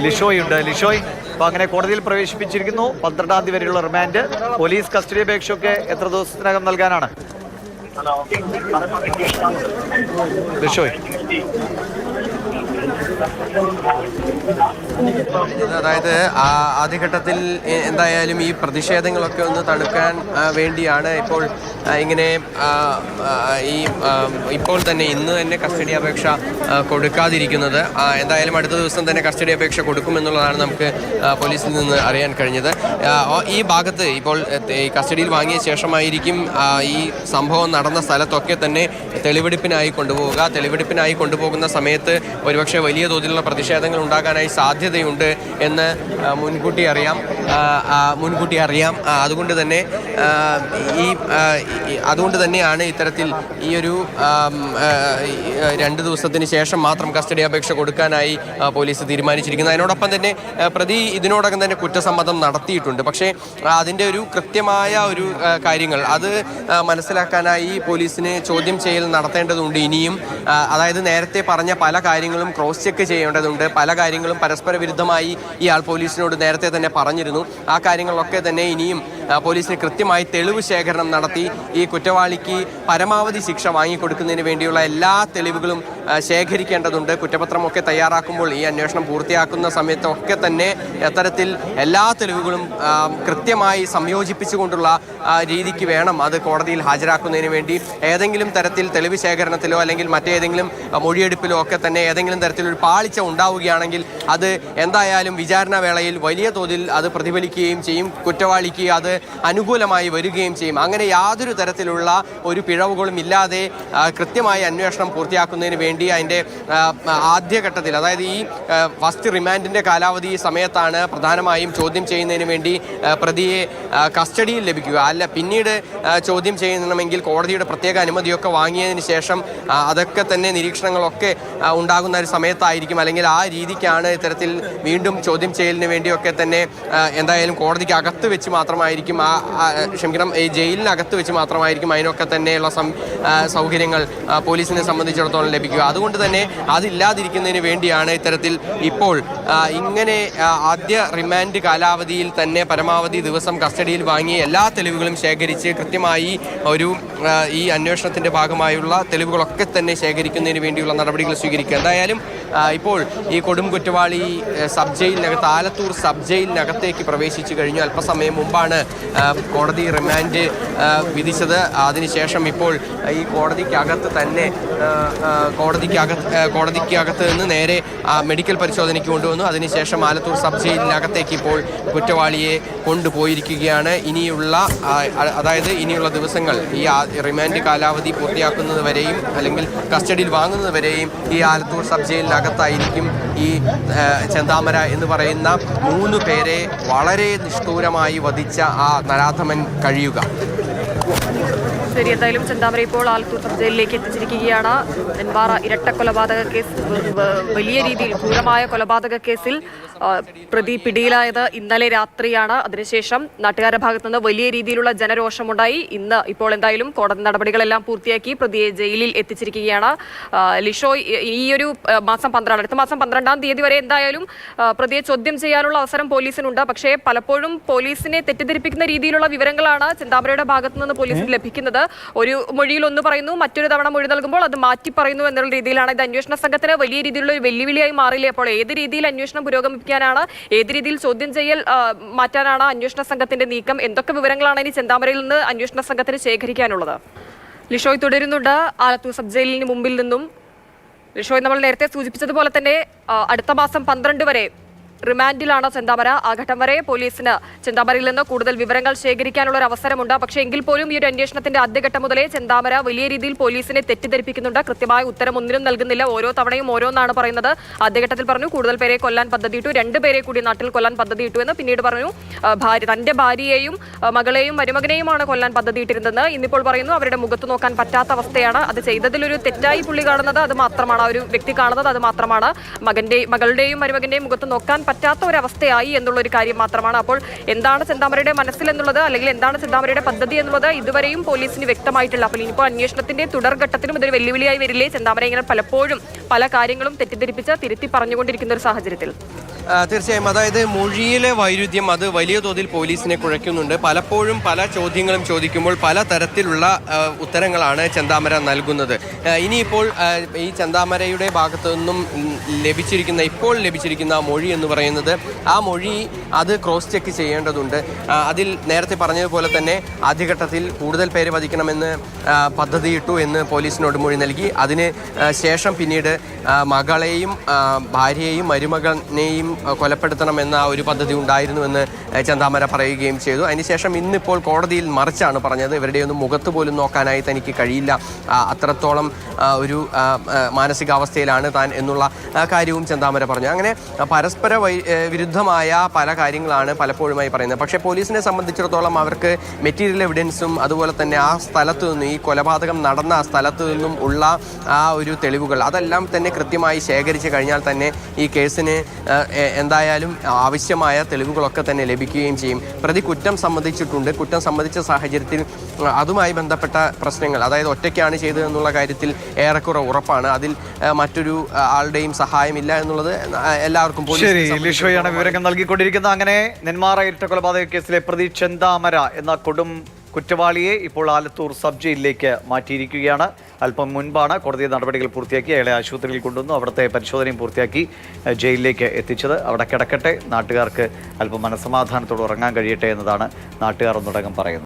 ലിഷോയുണ്ട്. ലിഷോയ്, അപ്പോൾ അങ്ങനെ കോടതിയിൽ പ്രവേശിപ്പിച്ചിരിക്കുന്നു. 12-ാം തീയതി വരെയുള്ള റിമാൻഡ്. പോലീസ് കസ്റ്റഡി അപേക്ഷയൊക്കെ എത്ര ദിവസത്തിനകം നൽകാനാണ് ലിഷോയ്? അതായത് ആദ്യഘട്ടത്തിൽ എന്തായാലും ഈ പ്രതിഷേധങ്ങളൊക്കെ ഒന്ന് തടുക്കാൻ വേണ്ടിയാണ് ഇപ്പോൾ ഇങ്ങനെ ഇപ്പോൾ തന്നെ ഇന്ന് തന്നെ കസ്റ്റഡി അപേക്ഷ കൊടുക്കാതിരിക്കുന്നത്. എന്തായാലും അടുത്ത ദിവസം തന്നെ കസ്റ്റഡി അപേക്ഷ കൊടുക്കുമെന്നുള്ളതാണ് നമുക്ക് പോലീസിൽ നിന്ന് അറിയാൻ കഴിഞ്ഞത്. ഈ ഭാഗത്ത് ഇപ്പോൾ കസ്റ്റഡിയിൽ വാങ്ങിയ ശേഷമായിരിക്കും ഈ സംഭവം നടന്ന സ്ഥലത്തൊക്കെ തന്നെ തെളിവെടുപ്പിനായി കൊണ്ടുപോവുക. തെളിവെടുപ്പിനായി കൊണ്ടുപോകുന്ന സമയത്ത് ഒരുപക്ഷെ വലിയ തോതിലുള്ള പ്രതിഷേധങ്ങൾ ഉണ്ടാകാനായി സാധ്യതയുണ്ട് എന്ന് മുൻകൂട്ടി അറിയാം. അതുകൊണ്ട് തന്നെയാണ് ഇത്തരത്തിൽ ഈ ഒരു 2 ദിവസത്തിന് ശേഷം മാത്രം കസ്റ്റഡി അപേക്ഷ കൊടുക്കാനായി പോലീസ് തീരുമാനിച്ചിരിക്കുന്നത്. അതിനോടൊപ്പം തന്നെ പ്രതി ഇതിനോടകം തന്നെ കുറ്റസമ്മതം നടത്തിയിട്ടുണ്ട്. പക്ഷേ അതിൻ്റെ ഒരു കൃത്യമായ ഒരു കാര്യങ്ങൾ അത് മനസ്സിലാക്കാനായി പോലീസിന് ചോദ്യം ചെയ്യൽ നടത്തേണ്ടതുണ്ട് ഇനിയും. അതായത് നേരത്തെ പറഞ്ഞ പല കാര്യങ്ങളും ക്രോസ് ചെക്ക് ചെയ്യേണ്ടതുണ്ട്. പല കാര്യങ്ങളും പരസ്പര വിരുദ്ധമായി ഇയാൾ പോലീസിനോട് നേരത്തെ തന്നെ പറഞ്ഞിരുന്നു. ആ കാര്യങ്ങളൊക്കെ തന്നെ ഇനിയും പോലീസിന് കൃത്യമായി തെളിവ് ശേഖരണം നടത്തി ഈ കുറ്റവാളിക്ക് പരമാവധി ശിക്ഷ വാങ്ങിക്കൊടുക്കുന്നതിന് വേണ്ടിയുള്ള എല്ലാ തെളിവുകളും ശേഖരിക്കേണ്ടതുണ്ട്. കുറ്റപത്രമൊക്കെ തയ്യാറാക്കുമ്പോൾ ഈ അന്വേഷണം പൂർത്തിയാക്കുന്ന സമയത്തൊക്കെ തന്നെ അത്തരത്തിൽ എല്ലാ തെളിവുകളും കൃത്യമായി സംയോജിപ്പിച്ചുകൊണ്ടുള്ള രീതിക്ക് വേണം അത് കോടതിയിൽ ഹാജരാക്കുന്നതിന് വേണ്ടി. ഏതെങ്കിലും തരത്തിൽ തെളിവ് ശേഖരണത്തിലോ അല്ലെങ്കിൽ മറ്റേതെങ്കിലും മൊഴിയെടുപ്പിലോ ഒക്കെ തന്നെ ഏതെങ്കിലും തരത്തിലൊരു പാളിച്ച ഉണ്ടാവുകയാണെങ്കിൽ അത് എന്തായാലും വിചാരണ വേളയിൽ വലിയ തോതിൽ അത് പ്രതിഫലിക്കുകയും ചെയ്യും. കുറ്റവാളിക്ക് അത് അനുകൂലമായി വരികയും ചെയ്യും. അങ്ങനെ യാതൊരു തരത്തിലുള്ള ഒരു പിഴവുകളും ഇല്ലാതെ കൃത്യമായി അന്വേഷണം പൂർത്തിയാക്കുന്നതിന് വേണ്ടി അതിൻ്റെ ആദ്യഘട്ടത്തിൽ, അതായത് ഈ ഫസ്റ്റ് റിമാൻഡിൻ്റെ കാലാവധി സമയത്താണ് പ്രധാനമായും ചോദ്യം ചെയ്യുന്നതിന് വേണ്ടി പ്രതിയെ കസ്റ്റഡിയിൽ ലഭിക്കുക. അല്ല പിന്നീട് ചോദ്യം ചെയ്യണമെങ്കിൽ കോടതിയുടെ പ്രത്യേക അനുമതിയൊക്കെ വാങ്ങിയതിന് ശേഷം അതൊക്കെ തന്നെ നിരീക്ഷണങ്ങളൊക്കെ ഉണ്ടാകുന്ന ഒരു സമയത്തായിരിക്കും, അല്ലെങ്കിൽ ആ രീതിക്കാണ് ഇത്തരത്തിൽ വീണ്ടും ചോദ്യം ചെയ്യലിന് വേണ്ടിയൊക്കെ തന്നെ എന്തായാലും കോടതിക്ക് അകത്ത് വെച്ച് മാത്രമായിരിക്കും ഈ ജയിലിനകത്ത് വെച്ച് മാത്രമായിരിക്കും അതിനൊക്കെ തന്നെയുള്ള സൗകര്യങ്ങൾ പോലീസിനെ സംബന്ധിച്ചിടത്തോളം ലഭിക്കുക. അതുകൊണ്ട് തന്നെ അതില്ലാതിരിക്കുന്നതിന് വേണ്ടിയാണ് ഇത്തരത്തിൽ ഇപ്പോൾ ഇങ്ങനെ ആദ്യ റിമാൻഡ് കാലാവധിയിൽ തന്നെ പരമാവധി ദിവസം കസ്റ്റഡിയിൽ വാങ്ങി എല്ലാ തെളിവുകളും ശേഖരിച്ച് കൃത്യമായി ഒരു ഈ അന്വേഷണത്തിൻ്റെ ഭാഗമായുള്ള തെളിവുകളൊക്കെ തന്നെ ശേഖരിക്കുന്നതിന് വേണ്ടിയുള്ള നടപടികൾ സ്വീകരിക്കുക. എന്തായാലും ഇപ്പോൾ ഈ കൊടും കുറ്റവാളി സബ് ജയിലിനകത്ത്, ആലത്തൂർ സബ് ജയിലിനകത്തേക്ക് പ്രവേശിച്ചു കഴിഞ്ഞു. അല്പസമയം മുമ്പാണ് കോടതി റിമാൻഡ് വിധിച്ചത്. അതിനുശേഷം ഇപ്പോൾ ഈ കോടതിക്കകത്ത് തന്നെ കോടതിക്കകത്ത് നിന്ന് നേരെ മെഡിക്കൽ പരിശോധനയ്ക്ക് കൊണ്ടുവന്നു. അതിനുശേഷം ആലത്തൂർ സബ് ജയിലിനകത്തേക്ക് ഇപ്പോൾ കുറ്റവാളിയെ കൊണ്ടുപോയിരിക്കുകയാണ്. ഇനിയുള്ള ദിവസങ്ങൾ ഈ റിമാൻഡ് കാലാവധി പൂർത്തിയാക്കുന്നത് വരെയും അല്ലെങ്കിൽ കസ്റ്റഡിയിൽ വാങ്ങുന്നത് വരെയും ഈ ആലത്തൂർ സബ് ജയിലിനകത്തായിരിക്കും ഈ ചെന്താമര എന്ന് പറയുന്ന 3 പേരെ വളരെ നിഷ്ഠൂരമായി വധിച്ച ആ നരാധമൻ കഴിയുക. ശരി, എന്തായാലും ചെന്താമര ഇപ്പോൾ ആലത്തൂർ സബ് ജയിലിലേക്ക് എത്തിച്ചിരിക്കുകയാണ്. നെന്മാറ ഇരട്ട കൊലപാതക കേസ്, വലിയ രീതിയിൽ ക്രൂരമായ കൊലപാതക കേസിൽ പ്രതി പിടിയിലായത് ഇന്നലെ രാത്രിയാണ്. അതിനുശേഷം നാട്ടുകാരുടെ ഭാഗത്തു നിന്ന് വലിയ രീതിയിലുള്ള ജനരോഷമുണ്ടായി. ഇപ്പോൾ എന്തായാലും കോടതി നടപടികളെല്ലാം പൂർത്തിയാക്കി പ്രതിയെ ജയിലിൽ എത്തിച്ചിരിക്കുകയാണ്. ലിഷോയ്, ഈ ഒരു അടുത്ത മാസം 12-ാം തീയതി വരെ എന്തായാലും പ്രതിയെ ചോദ്യം ചെയ്യാനുള്ള അവസരം പോലീസിനുണ്ട്. പക്ഷേ പലപ്പോഴും പോലീസിനെ തെറ്റിദ്ധരിപ്പിക്കുന്ന രീതിയിലുള്ള വിവരങ്ങളാണ് ചെന്താമരയുടെ ഭാഗത്തു നിന്ന് പോലീസിന് ലഭിക്കുന്നത്. ഒരു മൊഴിയിൽ ഒന്ന് പറയുന്നു, മറ്റൊരു തവണ മൊഴി നൽകുമ്പോൾ അത് മാറ്റി പറയുന്നു എന്നുള്ള രീതിയിലാണ്. ഇത് അന്വേഷണ സംഘത്തിന് വലിയ രീതിയിലുള്ള ഒരു വെല്ലുവിളിയായി മാറില്ലേ? അപ്പോൾ ഏത് രീതിയിൽ അന്വേഷണം പുരോഗമിപ്പിക്കാനാണ്, ഏത് രീതിയിൽ ചോദ്യം ചെയ്യൽ മാറ്റാനാണ് അന്വേഷണ സംഘത്തിന്റെ നീക്കം? എന്തൊക്കെ വിവരങ്ങളാണ് ഇനി ചെന്താമരയിൽ നിന്ന് അന്വേഷണ സംഘത്തിന് ശേഖരിക്കാനുള്ളത്? ലിഷോയ് തുടരുന്നുണ്ട് ആലത്തൂർ സബ് ജയിലിന് മുമ്പിൽ നിന്നും. ലിഷോയ്, നമ്മൾ നേരത്തെ സൂചിപ്പിച്ചതുപോലെ തന്നെ അടുത്ത മാസം 12 വരെ റിമാൻഡിലാണ് ചെന്താമര. ആ ഘട്ടം വരെ പോലീസിന് ചെന്താമരയിൽ നിന്ന് കൂടുതൽ വിവരങ്ങൾ ശേഖരിക്കാനുള്ള ഒരു അവസരമുണ്ട്. പക്ഷേ എങ്കിൽ പോലും ഈ ഒരു അന്വേഷണത്തിന്റെ ആദ്യഘട്ടം മുതലേ ചെന്താമര വലിയ രീതിയിൽ പോലീസിനെ തെറ്റിദ്ധരിപ്പിക്കുന്നുണ്ട്. കൃത്യമായ ഉത്തരം ഒന്നിനും നൽകുന്നില്ല. ഓരോ തവണയും ഓരോന്നാണ് പറയുന്നത്. ആദ്യഘട്ടത്തിൽ പറഞ്ഞു കൂടുതൽ പേരെ കൊല്ലാൻ പദ്ധതിയിട്ടു, 2 പേരെ കൂടി നാട്ടിൽ കൊല്ലാൻ പദ്ധതിയിട്ടു എന്ന്. പിന്നീട് പറഞ്ഞു തന്റെ ഭാര്യയെയും മകളെയും മരുമകനെയുമാണ് കൊല്ലാൻ പദ്ധതിയിട്ടിരുന്നത്. ഇന്നിപ്പോൾ പറയുന്നു അവരുടെ മുഖത്ത് നോക്കാൻ പറ്റാത്ത അവസ്ഥയാണ്. അത് ചെയ്തതിലൊരു തെറ്റായി പുള്ളി കാണുന്നത് അത് മാത്രമാണ്, ആ ഒരു വ്യക്തി കാണുന്നത് അത് മാത്രമാണ്. മകളുടെയും മരുമകന്റെയും മുഖത്ത് നോക്കാൻ പറ്റാത്ത ഒരവസ്ഥയായി എന്നുള്ളൊരു കാര്യം മാത്രമാണ്. അപ്പോൾ എന്താണ് ചെന്താമരയുടെ മനസ്സിലെന്നുള്ളത്, അല്ലെങ്കിൽ എന്താണ് ചെന്താമരയുടെ പദ്ധതി എന്നുള്ളത് ഇതുവരെയും പോലീസിന് വ്യക്തമായിട്ടില്ല. അപ്പോൾ ഇനിയിപ്പോൾ അന്വേഷണത്തിന്റെ തുടർഘട്ടത്തിലും ഇതൊരു വെല്ലുവിളിയായി വരില്ലേ? ചെന്താമര ഇങ്ങനെ പലപ്പോഴും പല കാര്യങ്ങളും തെറ്റിദ്ധരിപ്പിച്ച് തിരുത്തി പറഞ്ഞുകൊണ്ടിരിക്കുന്ന ഒരു സാഹചര്യത്തിൽ തീർച്ചയായും. അതായത് മൊഴിയിലെ വൈരുദ്ധ്യം അത് വലിയ തോതിൽ പോലീസിനെ കുഴയ്ക്കുന്നുണ്ട്. പലപ്പോഴും പല ചോദ്യങ്ങളും ചോദിക്കുമ്പോൾ പല തരത്തിലുള്ള ഉത്തരങ്ങളാണ് ചെന്താമര നൽകുന്നത്. ഇനിയിപ്പോൾ ഈ ചെന്താമരയുടെ ഭാഗത്തു നിന്നും ഇപ്പോൾ ലഭിച്ചിരിക്കുന്ന മൊഴി എന്ന് പറയുന്നത് ആ മൊഴി അത് ക്രോസ് ചെക്ക് ചെയ്യേണ്ടതുണ്ട്. അതിൽ നേരത്തെ പറഞ്ഞതുപോലെ തന്നെ ആദ്യഘട്ടത്തിൽ കൂടുതൽ പേര് വധിക്കണമെന്ന് പദ്ധതിയിട്ടു എന്ന് പോലീസിനോട് മൊഴി നൽകി. അതിന് ശേഷം പിന്നീട് മകളെയും ഭാര്യയെയും മരുമകനെയും കൊലപ്പെടുത്തണമെന്ന ഒരു പദ്ധതി ഉണ്ടായിരുന്നുവെന്ന് ചെന്താമര പറയുകയും ചെയ്തു. അതിനുശേഷം ഇന്നിപ്പോൾ കോടതിയിൽ മറിച്ചാണ് പറഞ്ഞത്. ഇവരുടെയൊന്നും മുഖത്ത് പോലും നോക്കാനായി തനിക്ക് കഴിയില്ല, അത്രത്തോളം ഒരു മാനസികാവസ്ഥയിലാണ് താൻ എന്നുള്ള കാര്യവും ചെന്താമര പറഞ്ഞു. അങ്ങനെ പരസ്പര വിരുദ്ധമായ പല കാര്യങ്ങളാണ് പലപ്പോഴുമായി പറയുന്നത്. പക്ഷേ പോലീസിനെ സംബന്ധിച്ചിടത്തോളം അവർക്ക് മെറ്റീരിയൽ എവിഡൻസും അതുപോലെ തന്നെ ആ സ്ഥലത്തു നിന്നും ഈ കൊലപാതകം നടന്ന ആ സ്ഥലത്തു നിന്നും ഉള്ള ആ ഒരു തെളിവുകൾ അതെല്ലാം തന്നെ കൃത്യമായി ശേഖരിച്ച് കഴിഞ്ഞാൽ തന്നെ ഈ കേസിന് എന്തായാലും ആവശ്യമായ തെളിവുകളൊക്കെ തന്നെ ലഭിക്കുകയും ചെയ്യും. പ്രതി കുറ്റം സമ്മതിച്ചിട്ടുണ്ട്. കുറ്റം സമ്മതിച്ച സാഹചര്യത്തിൽ അതുമായി ബന്ധപ്പെട്ട പ്രശ്നങ്ങൾ, അതായത് ഒറ്റയ്ക്കാണ് ചെയ്തതെന്നുള്ള കാര്യത്തിൽ ഏറെക്കുറെ ഉറപ്പാണ്. അതിൽ മറ്റൊരു ആളുടെയും സഹായമില്ല എന്നുള്ളത് എല്ലാവർക്കും ലിഷോയാണ് വിവരങ്ങൾ നൽകിക്കൊണ്ടിരിക്കുന്നത്. അങ്ങനെ നെന്മാറ ഇരട്ട കൊലപാതക കേസിലെ പ്രതി ചെന്താമര എന്ന കൊടും കുറ്റവാളിയെ ഇപ്പോൾ ആലത്തൂർ സബ് ജയിലിലേക്ക് മാറ്റിയിരിക്കുകയാണ്. അല്പം മുൻപാണ് കോടതി നടപടികൾ പൂർത്തിയാക്കി അയാളെ ആശുപത്രിയിൽ കൊണ്ടുവന്നു. അവിടുത്തെ പരിശോധനയും പൂർത്തിയാക്കി ജയിലിലേക്ക് എത്തിച്ചത്. അവിടെ കിടക്കട്ടെ, നാട്ടുകാർക്ക് അല്പം മനസ്സമാധാനത്തോടെ ഉറങ്ങാൻ കഴിയട്ടെ എന്നതാണ് നാട്ടുകാർ ഒന്നടങ്കം പറയുന്നത്.